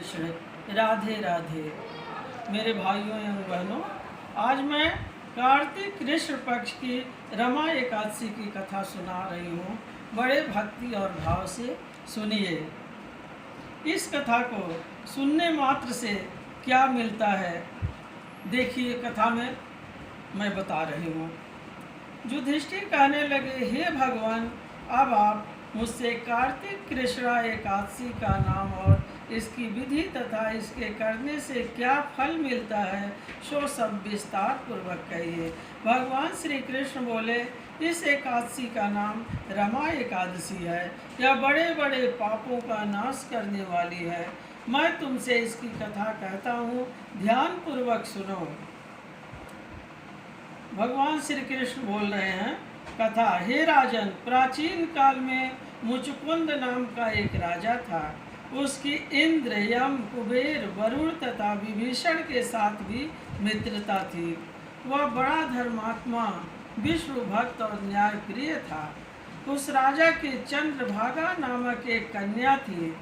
कृष्ण, राधे राधे। मेरे भाइयों एवं बहनों, आज मैं कार्तिक कृष्ण पक्ष की रमा एकादशी की कथा सुना रही हूँ। बड़े भक्ति और भाव से सुनिए। इस कथा को सुनने मात्र से क्या मिलता है, देखिए कथा में मैं बता रही हूँ। युधिष्ठिर कहने लगे, हे भगवान, अब आप मुझसे कार्तिक कृष्णा एकादशी का नाम और इसकी विधि तथा इसके करने से क्या फल मिलता है, सो सब विस्तार पूर्वक कहिए। भगवान श्री कृष्ण बोले, इस एकादशी का नाम रमा एकादशी है। यह बड़े बड़े पापों का नाश करने वाली है। मैं तुमसे इसकी कथा कहता हूँ, ध्यान पूर्वक सुनो। भगवान श्री कृष्ण बोल रहे हैं कथा। हे राजन, प्राचीन काल में मुचुकुंद नाम का एक राजा था। उसकी इंद्र, यम, कुबेर, वरुण तथा विभीषण के साथ भी मित्रता थी। वह बड़ा धर्मात्मा, विष्णु भक्त और न्यायप्रिय था। उस राजा के चंद्रभागा नामक एक कन्या थी।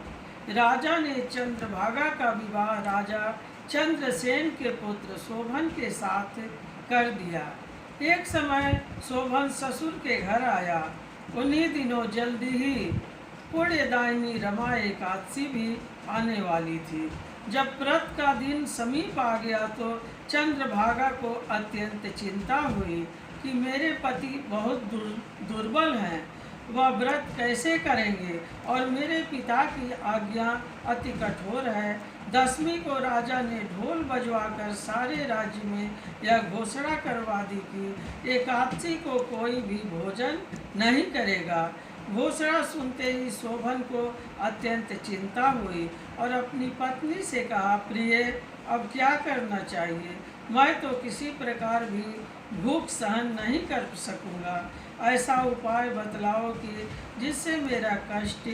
राजा ने चंद्रभागा का विवाह राजा चंद्रसेन के पुत्र शोभन के साथ कर दिया। एक समय शोभन ससुर के घर आया। उन्हीं दिनों जल्दी ही पुण्यदायिनी रमा एकादशी भी आने वाली थी। जब व्रत का दिन समीप आ गया तो चंद्रभागा को अत्यंत चिंता हुई कि मेरे पति बहुत दुर्बल हैं, वह व्रत कैसे करेंगे और मेरे पिता की आज्ञा अति कठोर है। दसवीं को राजा ने ढोल बजवाकर सारे राज्य में यह घोषणा करवा दी कि एकादशी को कोई भी भोजन नहीं करेगा। घोषणा सुनते ही शोभन को अत्यंत चिंता हुई और अपनी पत्नी से कहा, प्रिय, अब क्या करना चाहिए? मैं तो किसी प्रकार भी भूख सहन नहीं कर सकूँगा। ऐसा उपाय बतलाओ कि जिससे मेरा कष्ट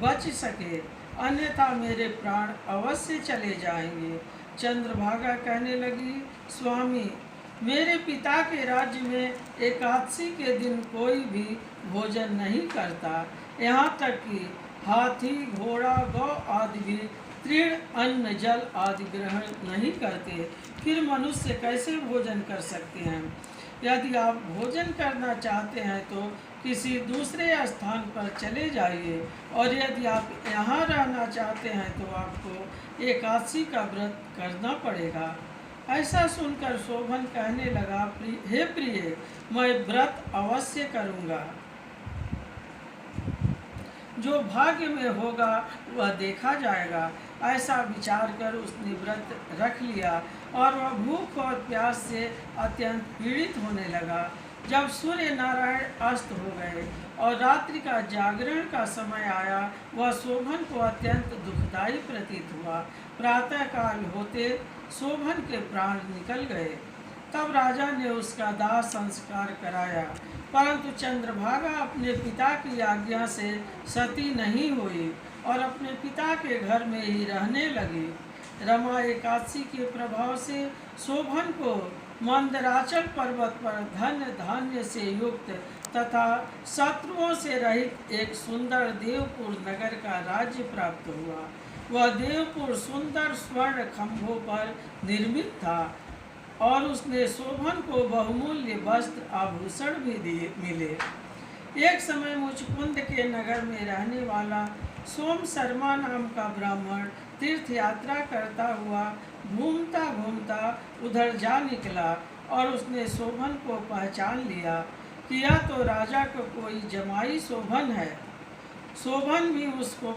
बच सके, अन्यथा मेरे प्राण अवश्य चले जाएंगे। चंद्रभागा कहने लगी, स्वामी, मेरे पिता के राज्य में एकादशी के दिन कोई भी भोजन नहीं करता। यहाँ तक कि हाथी, घोड़ा, गौ आदि भी तृण, अन्न, जल आदि ग्रहण नहीं करते। फिर मनुष्य कैसे भोजन कर सकते हैं? यदि आप भोजन करना चाहते हैं तो किसी दूसरे स्थान पर चले जाइए, और यदि आप यहाँ रहना चाहते हैं तो आपको एकादशी का व्रत करना पड़ेगा। ऐसा सुनकर शोभन कहने लगा, हे प्रिय, मैं व्रत अवश्य करूँगा। जो भाग्य में होगा वह देखा जाएगा। ऐसा विचार कर उसने व्रत रख लिया और वह भूख और प्यास से अत्यंत पीड़ित होने लगा। जब सूर्य नारायण अस्त हो गए और रात्रि का जागरण का समय आया, वह शोभन को अत्यंत दुखदायी प्रतीत हुआ। प्रातःकाल होते शोभन के प्राण निकल गए। तब राजा ने उसका दाह संस्कार कराया, परंतु चंद्रभागा अपने पिता की आज्ञा से सती नहीं हुई और अपने पिता के घर में ही रहने लगी। रमा एकादशी के प्रभाव से शोभन को मंदराचल पर्वत पर धन धान्य से युक्त तथा शत्रुओं से रहित एक सुंदर देवपुर नगर का राज्य प्राप्त हुआ। वह देवपुर सुंदर स्वर्ण खंभों पर निर्मित था और उसने शोभन को बहुमूल्य वस्त्र आभूषण भी मिले। एक समय मुचकुंद के नगर में रहने वाला सोम शर्मा नाम का ब्राह्मण तीर्थ यात्रा करता हुआ घूमता घूमता उधर जा निकला और उसने शोभन को पहचान लिया कि यह तो राजा का कोई जमाई शोभन है। शोभन भी उसको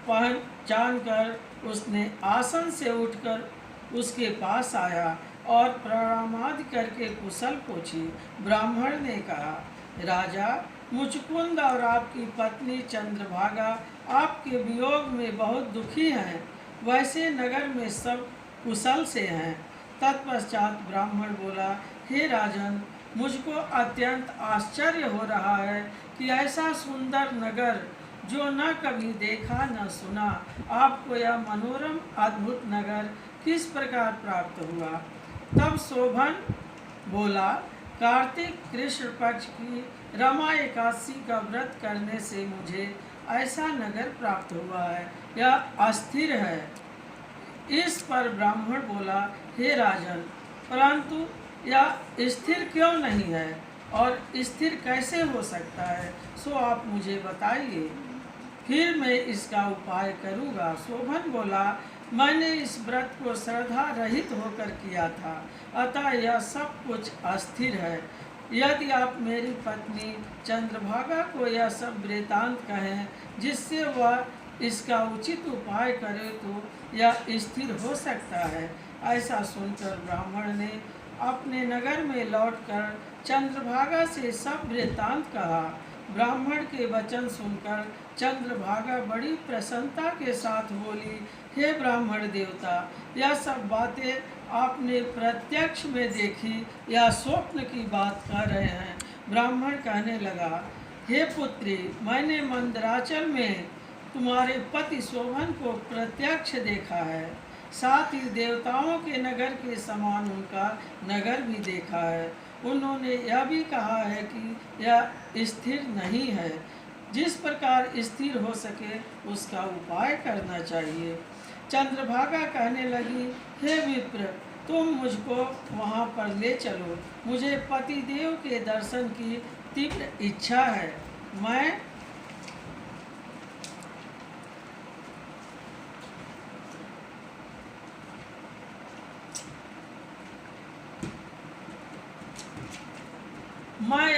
पहचान कर उसने आसन से उठकर उसके पास आया और प्रणामादि करके कुशल पूछी। ब्राह्मण ने कहा, राजा, मुचकुंद और आपकी पत्नी चंद्रभागा आपके वियोग में बहुत दुखी हैं। वैसे नगर में सब कुशल से हैं। तत्पश्चात ब्राह्मण बोला, हे राजन, मुझको अत्यंत आश्चर्य हो रहा है कि ऐसा सुंदर नगर जो न कभी देखा न सुना, आपको यह मनोरम अद्भुत नगर किस प्रकार प्राप्त हुआ? तब शोभन बोला, कार्तिक कृष्ण पक्ष की रमा एकादशी का व्रत करने से मुझे ऐसा नगर प्राप्त हुआ है। यह अस्थिर है इस पर ब्राह्मण बोला, हे राजन, परंतु यह स्थिर क्यों नहीं है और स्थिर कैसे हो सकता है, सो आप मुझे बताइए, फिर मैं इसका उपाय करूँगा। शोभन बोला, मैंने इस व्रत को श्रद्धा रहित होकर किया था, अतः यह सब कुछ अस्थिर है। यदि आप मेरी पत्नी चंद्रभागा को यह सब वृतांत कहें जिससे वह इसका उचित उपाय करे तो यह स्थिर हो सकता है। ऐसा सुनकर ब्राह्मण ने अपने नगर में लौटकर चंद्रभागा से सब वृतांत कहा। ब्राह्मण के वचन सुनकर चंद्रभागा बड़ी प्रसन्नता के साथ बोली, हे ब्राह्मण देवता, यह सब बातें आपने प्रत्यक्ष में देखी या स्वप्न की बात कर रहे हैं। ब्राह्मण कहने लगा, हे पुत्री, मैंने मंदराचल में तुम्हारे पति शोभन को प्रत्यक्ष देखा है, साथ ही देवताओं के नगर के समान उनका नगर भी देखा है। उन्होंने यह भी कहा है कि यह स्थिर नहीं है, जिस प्रकार स्थिर हो सके उसका उपाय करना चाहिए। चंद्रभागा कहने लगी, हे विप्र, तुम मुझको वहाँ पर ले चलो, मुझे पतिदेव के दर्शन की तीव्र इच्छा है। मैं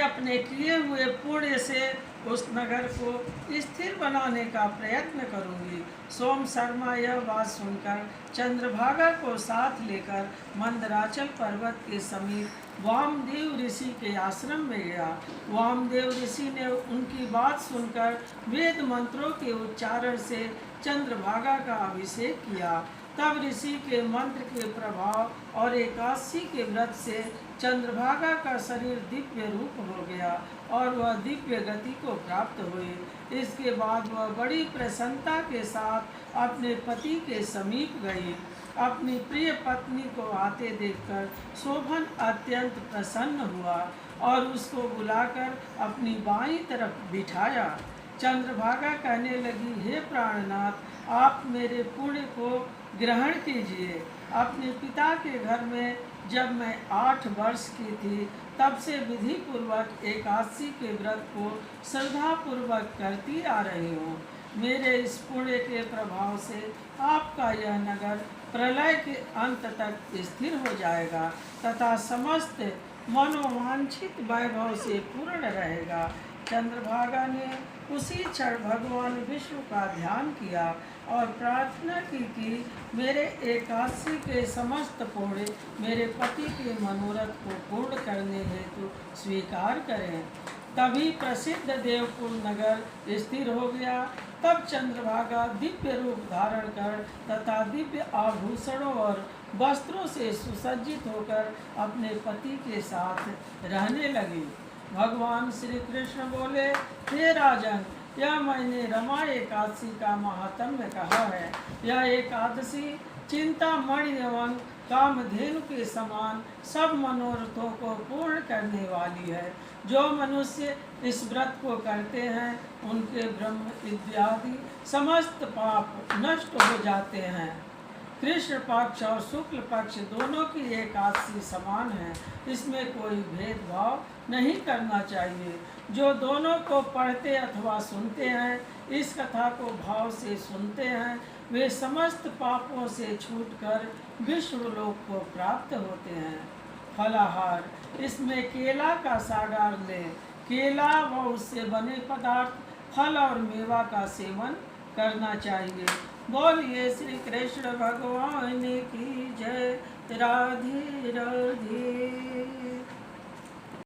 अपने किए हुए पुण्य से उस नगर को स्थिर बनाने का प्रयत्न करूंगी। सोम शर्मा यह बात सुनकर चंद्रभागा को साथ लेकर मंदराचल पर्वत के समीप वामदेव ऋषि के आश्रम में गया। वामदेव ऋषि ने उनकी बात सुनकर वेद मंत्रों के उच्चारण से चंद्रभागा का अभिषेक किया। तब ऋषि के मंत्र के प्रभाव और एकादशी के व्रत से चंद्रभागा का शरीर दिव्य रूप हो गया और वह दिव्य गति को प्राप्त हुई। इसके बाद वह बड़ी प्रसन्नता के साथ अपने पति के समीप गई। अपनी प्रिय पत्नी को आते देखकर शोभन अत्यंत प्रसन्न हुआ और उसको बुलाकर अपनी बाईं तरफ बिठाया। चंद्रभागा कहने लगी, हे प्राणनाथ, आप मेरे पुण्य को ग्रहण कीजिए। अपने पिता के घर में जब मैं 8 वर्ष की थी तब से विधि पूर्वक एकादशी के व्रत को श्रद्धा पूर्वक करती आ रही हूँ। मेरे इस पुण्य के प्रभाव से आपका यह नगर प्रलय के अंत तक स्थिर हो जाएगा तथा समस्त मनोवांछित वैभव से पूर्ण रहेगा। चंद्रभागा ने उसी क्षण भगवान विष्णु का ध्यान किया और प्रार्थना की कि मेरे एकादशी के समस्त पुण्य मेरे पति के मनोरथ को पूर्ण करने हेतु स्वीकार करें। तभी प्रसिद्ध देवकुल नगर स्थिर हो गया। तब चंद्रभागा दिव्य रूप धारण कर तथा दिव्य आभूषणों और वस्त्रों से सुसज्जित होकर अपने पति के साथ रहने लगी। भगवान श्री कृष्ण बोले, हे राजन, यह मैंने रमा एकादशी का महात्म्य कहा है। यह एकादशी चिंतामणि एवं कामधेनु के समान सब मनोरथों को पूर्ण करने वाली है। जो मनुष्य इस व्रत को करते हैं उनके ब्रह्म इत्यादि समस्त पाप नष्ट हो जाते हैं। कृष्ण पक्ष और शुक्ल पक्ष दोनों की एकादशी समान है, इसमें कोई भेदभाव नहीं करना चाहिए। जो दोनों को पढ़ते अथवा सुनते हैं, इस कथा को भाव से सुनते हैं, वे समस्त पापों से छूटकर विश्वलोक को प्राप्त होते हैं। फलाहार, इसमें केला का सागार लें। केला व उससे बने पदार्थ, फल और मेवा का सेवन करना चाहिए। बोलिए श्री कृष्ण भगवान की जय। राधे राधे।